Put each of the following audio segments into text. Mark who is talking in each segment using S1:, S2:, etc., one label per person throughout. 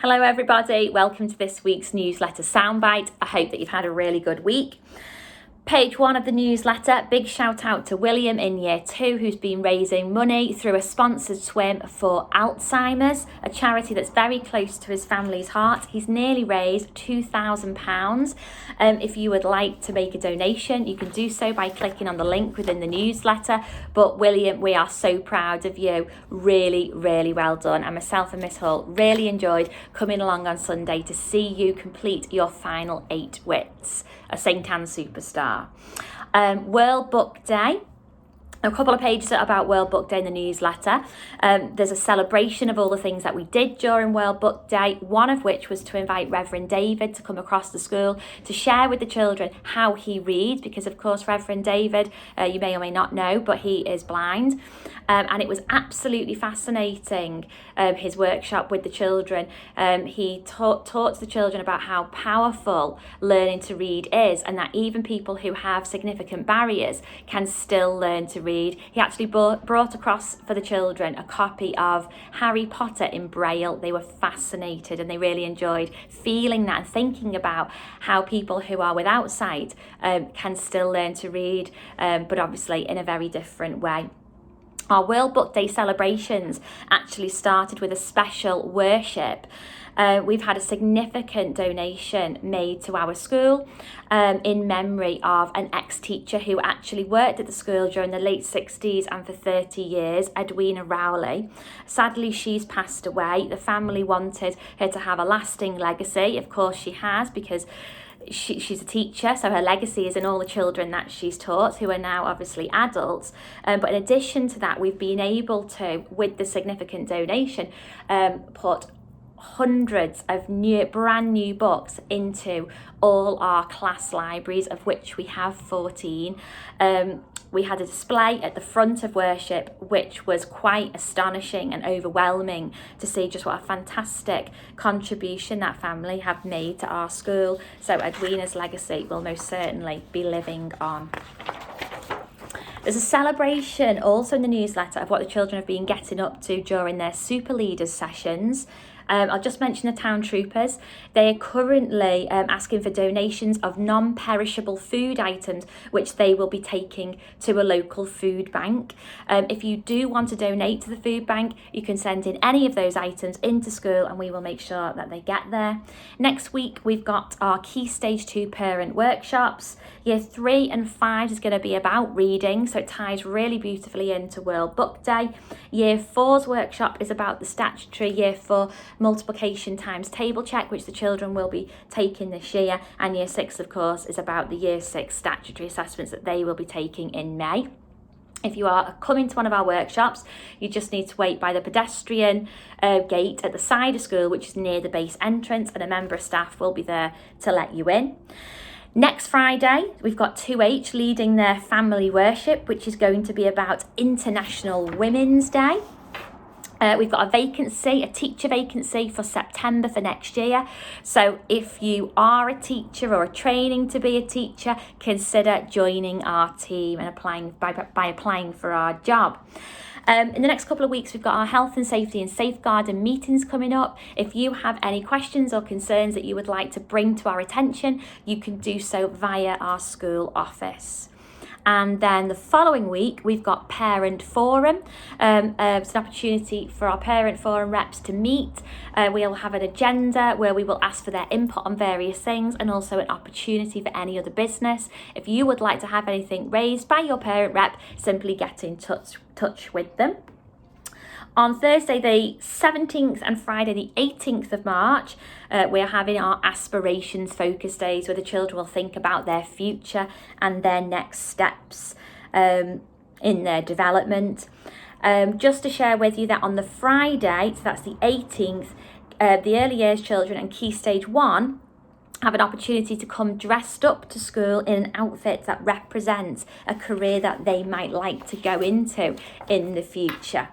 S1: Hello everybody, welcome to this week's newsletter Soundbite. I hope that you've had a really good week. Page 1 of the newsletter, big shout out to William in year 2 who's been raising money through a sponsored swim for Alzheimer's, a charity that's very close to his family's heart. He's nearly raised £2,000. If you would like to make a donation, you can do so by clicking on the link within the newsletter. But William, we are so proud of you. Really, really well done. And myself and Miss Hull really enjoyed coming along on Sunday to see you complete your final 8 wits, a St. Anne superstar. World Book Day. A couple of pages about World Book Day in the newsletter. There's a celebration of all the things that we did during World Book Day, one of which was to invite Reverend David to come across the school to share with the children how he reads, because of course Reverend David, you may or may not know, but he is blind. And it was absolutely fascinating, his workshop with the children. He taught the children about how powerful learning to read is, and that even people who have significant barriers can still learn to read. He actually brought across for the children a copy of Harry Potter in Braille. They were fascinated and they really enjoyed feeling that and thinking about how people who are without sight can still learn to read, but obviously in a very different way. Our World Book Day celebrations actually started with a special worship. We've had a significant donation made to our school in memory of an ex-teacher who actually worked at the school during the late 60s and for 30 years, Edwina Rowley. Sadly, she's passed away. The family wanted her to have a lasting legacy. Of course, she has, because she's a teacher, so her legacy is in all the children that she's taught, who are now obviously adults. But in addition to that, we've been able to, with the significant donation, put hundreds of brand new books into all our class libraries, of which we have 14. We had a display at the front of worship, which was quite astonishing and overwhelming to see just what a fantastic contribution that family have made to our school. So Edwina's legacy will most certainly be living on. There's a celebration also in the newsletter of what the children have been getting up to during their Super Leaders sessions. I'll just mention the town troopers. They are currently asking for donations of non-perishable food items, which they will be taking to a local food bank. If you do want to donate to the food bank, you can send in any of those items into school and we will make sure that they get there. Next week, we've got our Key Stage 2 parent workshops. Year 3 and 5 is going to be about reading, so it ties really beautifully into World Book Day. Year 4's workshop is about the statutory Year 4 multiplication times table check, which the children will be taking this year, and Year 6 of course is about the Year 6 statutory assessments that they will be taking in May. If you are coming to one of our workshops, you just need to wait by the pedestrian gate at the side of school, which is near the base entrance, and a member of staff will be there to let you in. Next Friday, we've got 2H leading their family worship, which is going to be about International Women's Day. We've got a vacancy, a teacher vacancy for September for next year. So if you are a teacher or are training to be a teacher, consider joining our team and applying by applying for our job. In the next couple of weeks, we've got our health and safety and safeguarding meetings coming up. If you have any questions or concerns that you would like to bring to our attention, you can do so via our school office. And then the following week, we've got Parent Forum. It's an opportunity for our Parent Forum reps to meet. We'll have an agenda where we will ask for their input on various things, and also an opportunity for any other business. If you would like to have anything raised by your parent rep, simply get in touch with them. On Thursday the 17th and Friday the 18th of March, we're having our aspirations focus days, where the children will think about their future and their next steps in their development. Just to share with you that on the Friday, so that's the 18th, the early years children and Key Stage 1 have an opportunity to come dressed up to school in an outfit that represents a career that they might like to go into in the future.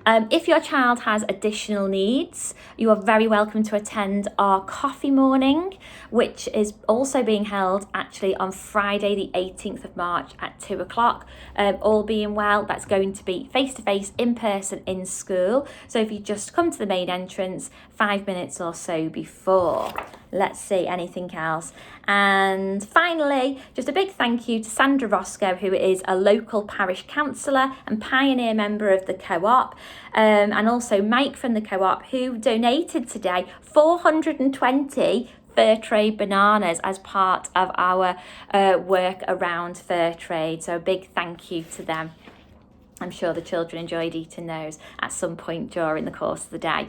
S1: If your child has additional needs, you are very welcome to attend our coffee morning, which is also being held actually on Friday the 18th of March at 2 o'clock. All being well, that's going to be face-to-face, in person, in school. So if you just come to the main entrance 5 minutes or so before. Let's see, anything else? And finally, just a big thank you to Sandra Roscoe, who is a local parish councillor and pioneer member of the co-op, and also Mike from the co-op, who donated today 420 fair trade bananas as part of our work around fair trade. So a big thank you to them. I'm sure the children enjoyed eating those at some point during the course of the day.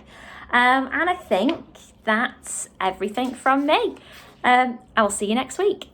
S1: And I think that's everything from me. I will see you next week.